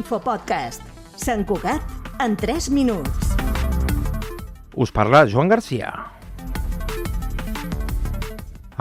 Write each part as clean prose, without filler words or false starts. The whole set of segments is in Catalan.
Infopodcast. Sant Cugat en 3 minuts. Us parla Joan Garcia.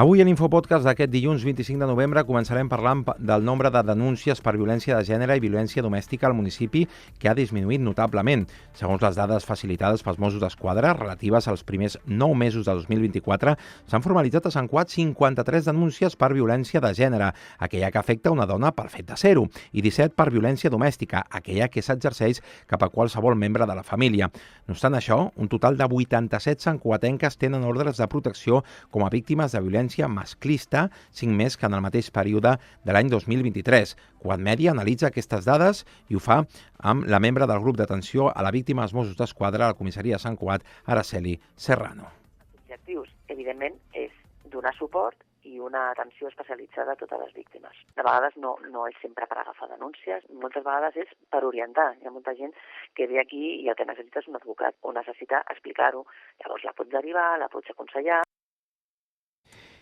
Avui en Infopodcast d'aquest dilluns 25 de novembre començarem parlant del nombre de denúncies per violència de gènere i violència domèstica al municipi, que ha disminuït notablement. Segons les dades facilitades pels Mossos d'Esquadra relatives als primers 9 mesos de 2024, s'han formalitzat a Sant Cugat 53 denúncies per violència de gènere, aquella que afecta una dona pel fet de ser-ho, i 17 per violència domèstica, aquella que s'exerceix cap a qualsevol membre de la família. No obstant això, un total de 87 santcugatenques tenen ordres de protecció com a víctimes de violència masclista, 5 més que en el mateix període de l'any 2023. Cugat Mèdia analitza aquestes dades i ho fa amb la membre del grup d'atenció a la víctima dels Mossos d'Esquadra a la comissaria de Sant Cugat, Araceli Serrano. L'objectiu, evidentment, és donar suport i una atenció especialitzada a totes les víctimes. De vegades no és sempre per agafar denúncies, moltes vegades és per orientar. Hi ha molta gent que ve aquí i el que necessita és un advocat o necessita explicar-ho. Llavors la pots derivar, la pots aconsellar.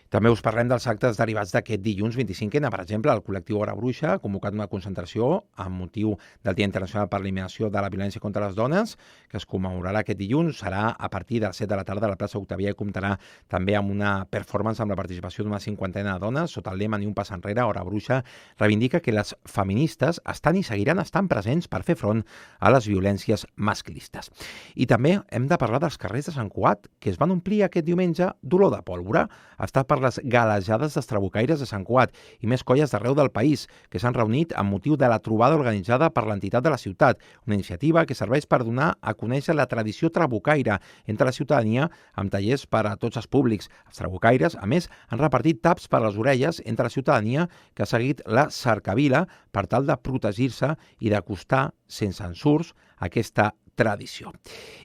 També us parlem dels actes derivats d'aquest dilluns 25. Per exemple, el col·lectiu Hora Bruixa ha convocat una concentració amb motiu del Dia Internacional per l'Eliminació de la Violència contra les Dones, que es commemorarà aquest dilluns. Serà a partir de les 7 de la tarda a la plaça Octavià i comptarà també amb una performance amb la participació d'una 50ena de dones. Sota el lema Ni un pas enrere, Hora Bruixa reivindica que les feministes estan i seguiran estant presents per fer front a les violències masclistes. I també hem de parlar dels carrers de Sant Cugat, que es van omplir aquest diumenge d'olor de pólvora. Ha estat per les galejades d'estrabucaires de Sant Cugat i més colles d'arreu del país que s'han reunit amb motiu de la trobada organitzada per l'entitat de la ciutat, una iniciativa que serveix per donar a conèixer la tradició trabucaire entre la ciutadania amb tallers per a tots els públics. Els trabucaires, a més, han repartit taps per a les orelles entre la ciutadania que ha seguit la cercavila per tal de protegir-se i d'acostar sense ensurts aquesta tradició.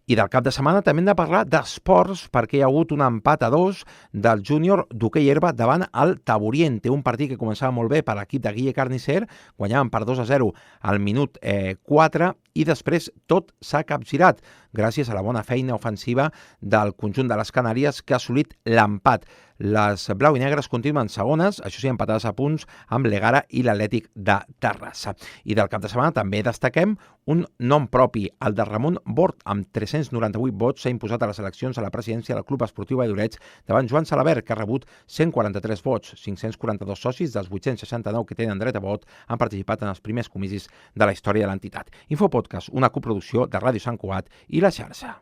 I del cap de setmana també hem de parlar d'esports perquè hi ha hagut un empat a 2 del júnior d'hoquei herba davant el Taboriente, un partit que començava molt bé per l'equip de Guille Carnicer, guanyaven per 2-0 al minut 4 i després tot s'ha capgirat gràcies a la bona feina ofensiva del conjunt de les Canàries que ha assolit l'empat. Les blau i negres continuen segones, això sí, empatades a punts amb l'Egara i l'Atlètic de Terrassa. I del cap de setmana també destaquem un nom propi, el de Ramon Bort, amb 398 vots, s'ha imposat a les eleccions a la presidència del Club Esportiu Valldoreix davant Joan Salabert, que ha rebut 143 vots. 542 socis dels 869 que tenen dret a vot han participat en els primers comicis de la història de l'entitat. Infopodcast, una coproducció de Ràdio Sant Cugat i La Xarxa.